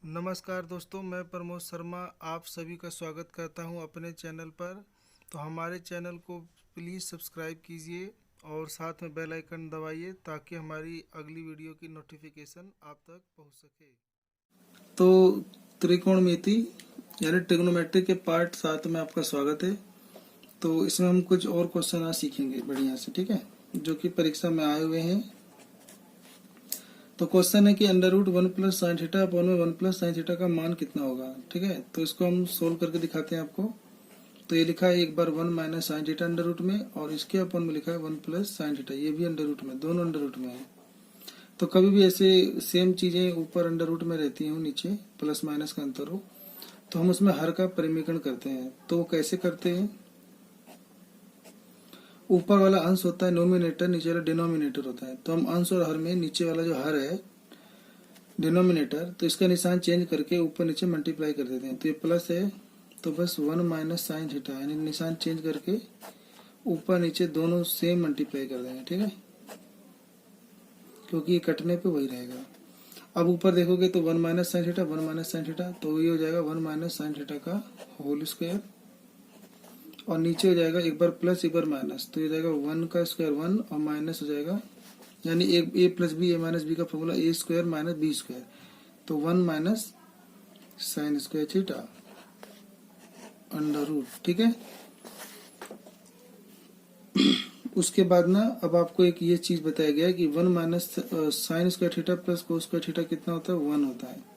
नमस्कार दोस्तों, मैं प्रमोद शर्मा आप सभी का स्वागत करता हूं अपने चैनल पर। तो हमारे चैनल को प्लीज़ सब्सक्राइब कीजिए और साथ में बेल आइकन दबाइए ताकि हमारी अगली वीडियो की नोटिफिकेशन आप तक पहुंच सके। तो त्रिकोणमिति यानी ट्रिग्नोमेट्री के पार्ट 7 में आपका स्वागत है। तो इसमें हम कुछ और क्वेश्चन आज सीखेंगे बढ़िया से, ठीक है, जो कि परीक्षा में आए हुए हैं। तो क्वेश्चन है कि अंडर रूट 1+sin θ अपॉन में 1+sin θ का मान कितना होगा, ठीक है। तो इसको हम सोल्व करके दिखाते हैं आपको। तो ये लिखा है एक बार 1 - sin θ अंडर रूट में, और इसके अपॉन में लिखा है 1+sin θ, ये भी अंडर रूट में, दोनों अंडर रूट में है। तो कभी भी ऐसे सेम चीजें ऊपर अंडर रूट में रहती हैं, नीचे प्लस माइनस का अंतर हो, तो हम उसमें हर का परिमेकरण करते हैं। तो वो कैसे करते हैं, ऊपर वाला अंश होता है नोमिनेटर, नीचे वाला डिनोमिनेटर होता है। तो हम अंश और हर में नीचे वाला जो हर है डिनोमिनेटर, तो इसका निशान चेंज करके ऊपर नीचे मल्टीप्लाई कर देते हैं। तो ये प्लस है, तो बस 1 - sin θ, यानी निशान चेंज करके ऊपर नीचे दोनों सेम मल्टीप्लाई कर देंगे, ठीक है, क्योंकि ये कटने पे वही रहेगा। अब ऊपर देखोगे तो 1 - sin θ 1 - sin θ, तो ये हो जाएगा 1 - sin θ का होल स्क्वायर, और नीचे हो जाएगा एक बार प्लस एक बार माइनस, तो ये जाएगा 1 का स्क्वायर 1 और माइनस हो जाएगा, यानी एक a plus B a minus B का formula a square minus B square, तो 1 - sin square theta under root, ठीक है। उसके बाद ना अब आपको एक ये चीज बताया गया है कि 1 - sin square theta plus cos square theta कितना होता है, 1 होता है।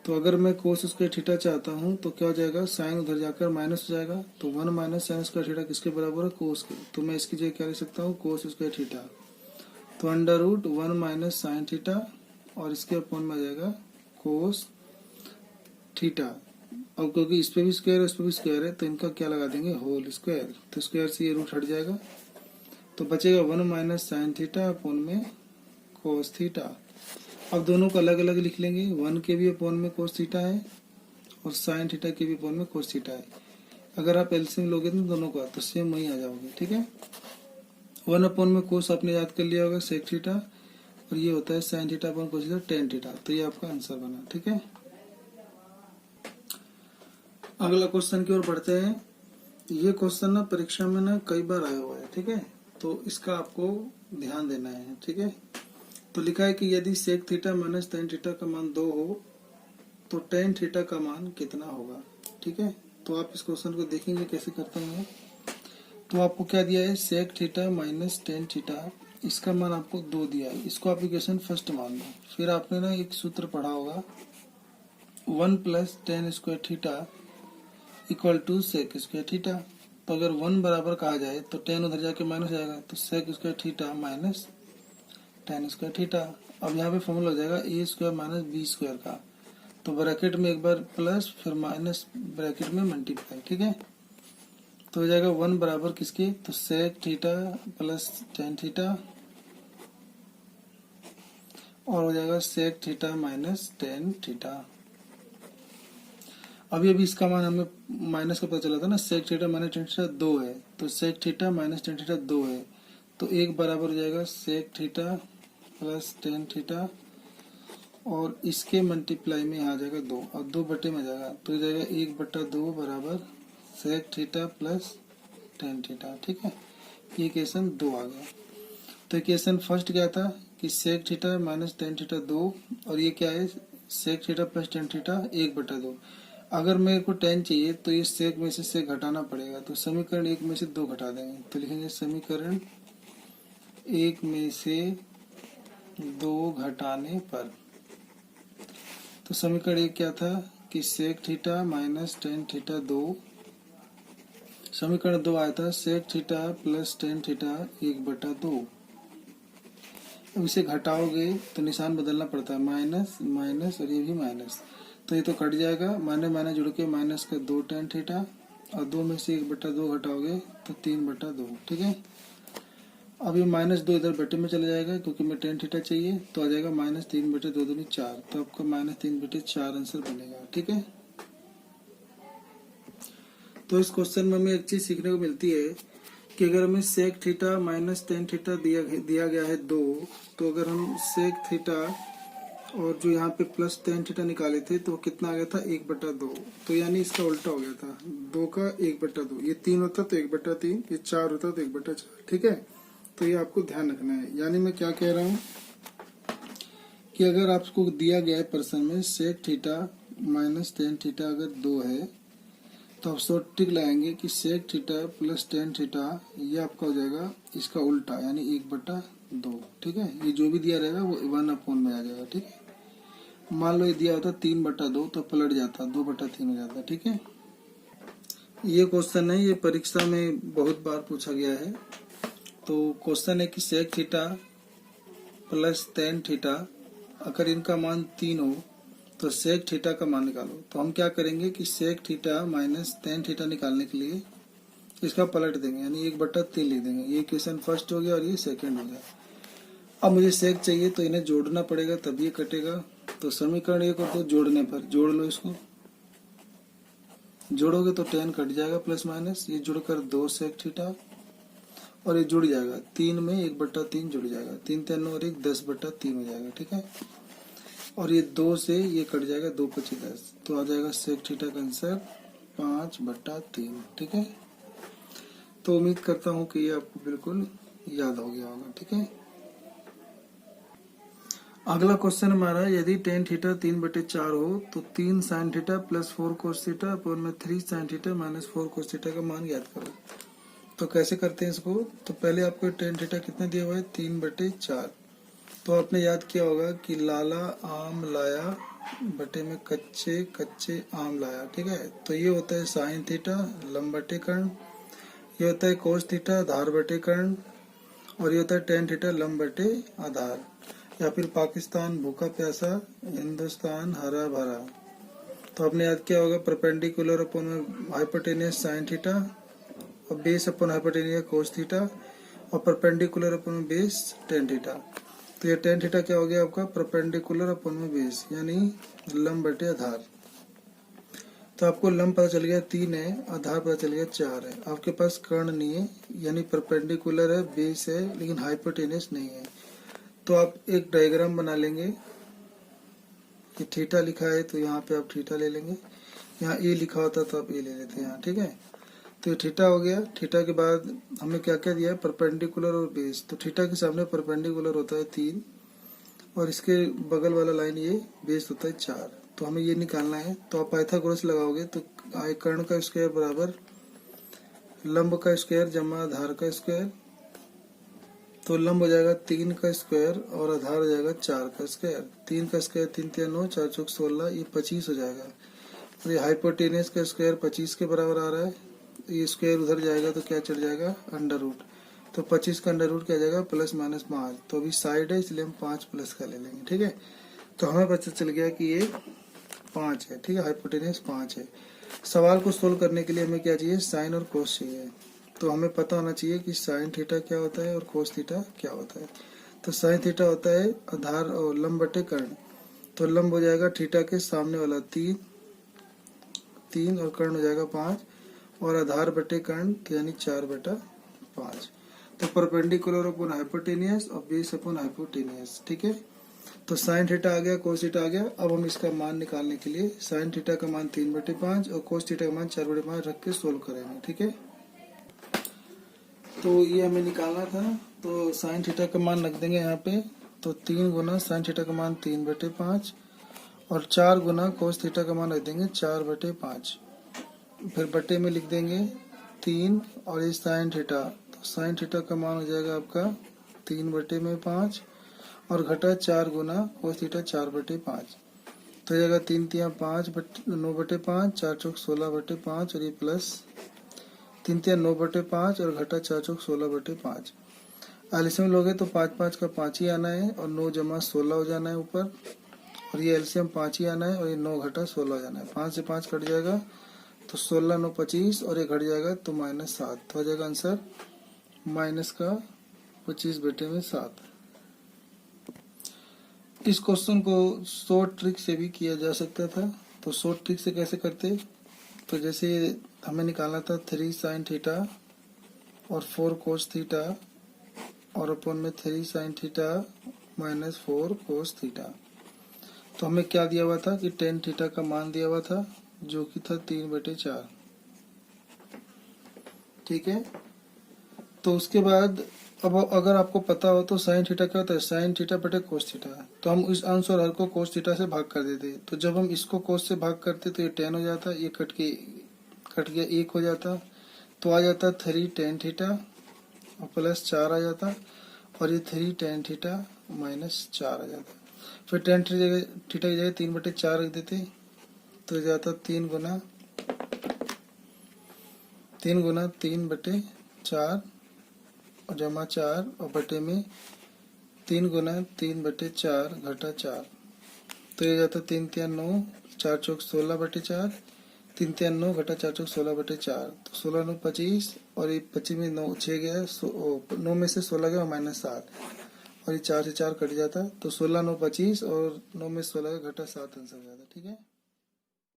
तो अगर मैं कोस स्क्वायर थीटा चाहता हूँ तो क्या हो जाएगा, साइन उधर जाकर माइनस हो जाएगा, तो 1 - sin स्क्वायर थीटा किसके बराबर है, कोस के। तो मैं इसकी जगह क्या लिख सकता हूँ, कोस स्क्वायर थीटा, तो अंडर रूट 1 - sin θ, और इसके अपॉन में आ जाएगा कोस थीटा। अब क्योंकि इस पे भी स्क्वायर है, इस पे भी स्क्वायर है, तो इनका क्या लगा देंगे, होल स्क्वायर। तो स्क्वायर से ये रूट हट जाएगा, तो बचेगा 1 - sin θ अपॉन में कोस थीटा। अब दोनों को अलग अलग लिख लेंगे, 1 के भी अपॉन में कोस थीटा है और sin θ के भी अपॉन में कोस थीटा है। अगर आप एलसीएम लोगे तो दोनों का, तो सेम वही आ जाओगे, ठीक है। 1 अपॉन में कोस आपने याद कर लिया होगा सेक थीटा, और ये होता है sin θ upon cos theta tan θ, तो ये आपका आंसर बना, ठीक है। अगला क्वेश्चन की ओर बढ़ते हैं। ये क्वेश्चन ना परीक्षा में ना कई बार आया हुआ है, ठीक है, तो इसका आपको ध्यान देना है, ठीक है। तो लिखा है कि यदि सेक थीटा माइनस tan θ का मान 2 हो तो tan θ का मान कितना होगा, ठीक है। तो आप इस क्वेश्चन को देखेंगे कैसे करते हैं। तो आपको क्या दिया है, सेक थीटा माइनस tan θ, इसका मान आपको 2 दिया है, इसको आप इक्वेशन फर्स्ट मान लो। फिर आपने ना एक सूत्र पढ़ा होगा 1 + tan square θ equal to sec square theta. तो अगर 1 बराबर कहा जाए तो tan उधर जाके माइनस हो जाएगा, तो sec square theta minus tan square theta. अब यहाँ पे फॉर्मूला हो जाएगा a square minus B square का, तो ब्रैकेट में एक बार प्लस फिर माइनस ब्रैकेट में मल्टीप्लाई, ठीक है। तो हो जाएगा 1 बराबर किसके, तो सेक थीटा प्लस tan θ, और हो जाएगा सेक थीटा माइनस tan θ। अभी अभी इसका मान हमें माइनस का पता चला था ना, सेक थीटा माइनस tan θ 2 है, तो सेक थीटा माइनस tan θ 2 है, तो एक बराबर हो जाएगा सेक थीटा प्लस tan θ, और इसके मल्टीप्लाई में आ जाएगा 2, और 2 बटे में जाएगा, तो हो जाएगा 1/2 बराबर सेक थीटा प्लस tan θ, ठीक है। ये इक्वेशन 2 आ गया। तो इक्वेशन फर्स्ट क्या था कि सेक थीटा माइनस tan θ 2, और ये क्या है, सेक थीटा प्लस tan θ 1/2। अगर मेरे को tan चाहिए तो ये सेक में से सेक घटाना पड़ेगा, तो समीकरण 1 में से 2 घटा देंगे, तो लिखेंगे समीकरण 1 में से 2 घटाने पर। तो समीकरण 1 क्या था कि सेक थीटा माइनस tan θ 2, समीकरण 2 आया था सेक थीटा प्लस tan θ 1/2। अब इसे घटाओगे तो निशान बदलना पड़ता है, माइनस माइनस और ये भी माइनस, तो ये तो कट जाएगा, माइनस माइनस जुड़ के माइनस का 2 tan θ, और 2 में से 1/2 घटाओगे तो 3/2, ठीक है। अब ये -2 इधर बटे में चला जाएगा क्योंकि मैं tan θ चाहिए, तो आ जाएगा -3/2 दूनी 4, तो आपका -3/4 आंसर बनेगा, ठीक है। तो इस क्वेश्चन में हमें एक चीज सीखने को मिलती है कि अगर हमें सेक थीटा माइनस tan θ दिया गया है 2, तो अगर हम सेक थीटा और जो यहाँ पे प्लस टेन थीटा निकाले थे तो कितना आ गया था 1/2। तो यानी इसका उल्टा हो गया था, 2 का 1/2। ये 3 होता तो 1/3, ये 4 होता तो 1/4। ठीक है, तो ये आपको ध्यान रखना है। यानी मैं क्या कह रहा हूँ कि अगर आपको दिया गया है प्रश्न में sec theta minus tan theta अगर 2 है तो आप शॉर्ट ट्रिक लगाएंगे कि sec theta plus tan theta ये आपका हो जाएगा इसका उल्टा यानी 1/2। ठीक है, ये जो भी दिया रहेगा वो 1 में आ जाएगा। ठीक है, मान लो ये दिया होता 3/2 तो पलट जाता 2/3 हो जाता। ठीक है, ये क्वेश्चन है, ये परीक्षा में बहुत बार पूछा गया है। तो क्वेश्चन है कि sec theta plus tan theta अगर इनका मान 3 हो तो सेक थीटा का मान निकालो। तो हम क्या करेंगे कि sec theta minus tan theta निकालने के लिए इसका पलट देंगे यानी 1/3 लिख देंगे। ये इक्वेशन फर्स्ट हो गया और ये सेकंड हो गया। अब मुझे सेक चाहिए तो इन्हें जोड़ना पड़ेगा तभी ये कटेगा। तो समीकरण एक और दो जोड़ने पर जोड़ लो, इसको जोड़ोगे तो टेन कट जाएगा प्लस माइनस, ये जुड़कर 2 सेक थीटा और ये जुड़ जाएगा 3 में 1/3 जुड़ जाएगा, 3 3 और 1 10/3 हो जाएगा। ठीक है, और ये 2 से ये कट जाएगा, 2 5 10 तो आ जाएगा सेक थीटा का आंसर 5/3। ठीक है, तो उम्मीद करता हूँ कि ये आपको बिल्कुल याद हो गया होगा। ठीक है, अगला क्वेश्चन हमारा यदि टेन थीटा 3/4 हो तो 3 sine theta plus 4 cos theta upon में 3 sine theta minus 4 cos theta का मान ज्ञात करो। तो कैसे करते हैं इसको, तो पहले आपको टेन थीटा कितना दिया हुआ है 3/4। तो आपने याद किया होगा कि लाला आम लाया बटे में कच्चे कच्चे आम लाया। ठीक है, तो ये होता है साइन थीटा लंब बटे कर्ण, ये होता है कोस थीटा आधार बटे कर्ण, और ये होता है टेन थीटा लंब बटे आधार। या फिर पाकिस्तान भूखा प्यासा हिंदुस्तान हरा भरा। तो आपने याद किया होगा perpendicular upon hypotenuse sine theta और base upon hypotenuse cos theta और perpendicular upon base tan theta. तो ये टेन थीटा क्या हो गया आपका परपेंडिकुलर अपॉन में बेस यानी लंब बटे आधार। तो आपको लंब पता चल गया 3 है, आधार पता चल गया 4 है। आपके पास कर्ण नहीं है यानी परपेंडिकुलर है, बेस है लेकिन हाइपोटेनियस नहीं है। तो आप एक डायग्राम बना लेंगे कि थीटा लिखा है तो यहाँ पे आप थीटा ले लेंगे, यहाँ ए लिखा होता तो आप ए ले लेते हैं यहाँ। ठीक है, तो ये थीटा हो गया। थीटा के बाद हमें क्या क्या दिया है परपेंडिकुलर और बेस। तो थीटा के सामने परपेंडिकुलर होता है 3 और इसके बगल वाला लाइन ये बेस होता है 4। तो हमें ये निकालना है। तो आप पाइथागोरस लगाओगे तो कर्ण का स्क्वायर बराबर लंब का स्क्वायर जमा आधार का स्क्वायर। तो लंब हो जाएगा 3 का स्क्वायर और आधार हो जाएगा 4 का स्क्वायर। 3 का स्क्वायर 3 3 9 4 चौक 16, ये 25 हो जाएगा। और ये हाइपोटेनियस का स्क्वायर 25 के बराबर आ रहा है, ये स्क्वायर उधर जाएगा तो क्या चढ़ जाएगा अंडर रूट। तो 25 का अंडर रूट क्या जाएगा प्लस माइनस 5। तो अभी साइड है इसलिए हम 5 प्लस का ले लेंगे। ठीक है, तो हमें पता चल गया कि ये 5 है। ठीक है, हाइपोटेनियस 5 है। सवाल को सोल्व करने के लिए हमें क्या चाहिए साइन और कोस चाहिए। तो हमें पता होना चाहिए कि साइन थीटा क्या होता है और कोस थीटा क्या होता है। तो साइन थीटा होता है आधार और लंब बटे कर्ण। तो लंब हो जाएगा थीटा के सामने वाला 3 और कर्ण हो जाएगा 5 और आधार बटे कर्ण तो यानी 4/5। तो परपेंडिकुलर अपॉन हाइपोटेनियस और बेस अपॉन हाइपोटेनियस। ठीक है, तो साइन थीटा आ गया कोस थीटा आ गया। अब हम इसका मान निकालने के लिए साइन थीटा का मान 3/5 और कोस थीटा का मान 4/5 रख के सोल्व करेंगे। ठीक है, तो ये हमें निकालना था। तो साइन थीटा का मान रख देंगे यहाँ पे। तो 3 गुना साइन थीटा का मान 3/5 और 4 गुना कोस थीटा का मान रख देंगे 4/5। फिर बटे में लिख देंगे 3 और ये साइन थीटा। तो साइन थीटा का मान हो जाएगा आपका 3/5 और घटा 4 गुना कोस थीटा 4/5। तो जाएगा 3 3 5 9/5 4 चौक 16/5 और ये प्लस 3 3 9/5 और घटा 4 चौक 16/5। एलसीएम लोगे तो 5 5 का 5 ही आना है और 9 जमा 16 हो जाना है ऊपर, और ये एलसीएम 5 ही आना है और ये 9 घटा 16 हो जाना है। 5 से 5 कट जाएगा तो 16 9 25 और ये घट जाएगा तो -7। तो हो जाएगा आंसर माइनस का 25/7। इस क्वेश्चन को शॉर्ट ट्रिक से भी किया जा सकता था। तो शॉर्ट ट्रिक से कैसे करते, तो जैसे हमें निकालना था 3 साइन थीटा और 4 कोस थीटा और अपन में 3 sine theta minus 4 cos theta. तो हमें क्या दिया हुआ था कि टेन थीटा का मान दिया हुआ था जो कि था 3/4। ठीक है। तो उसके बाद अब अगर आपको पता हो तो साइन थीटा क्या होता है, साइन थीटा बटे कोस थीटा। तो हम इस अंश और हर को कोस थीटा से भाग कर देते। तो जब हम इसको कोस से भाग करते तो ये 10 हो जाता, ये कट गया 1 हो जाता, तो आ जाता 3 tan थीटा और प्लस 4 आ जाता, और ये 3 tan थीटा माइनस 4 आ जाता। फिर tan थीटा की जगह 3/4 रख देते, तो जाता 3 गुना 3/4 जमा 4 और बटे में 3 गुना 3/4 घटा 4, तो ये जाता 3 3 9, 4 चौक 16/4, 3 3 9 घटा 4 चौक 16/4, तो 16 9 25, और ये 25 में 9 6 गया, 9 में से 16 गया -7, और ये 4 से 4 कट जाता, तो 16 9 25 और 9 में 16 घटा 7 आंसर हो जाता। ठीक है।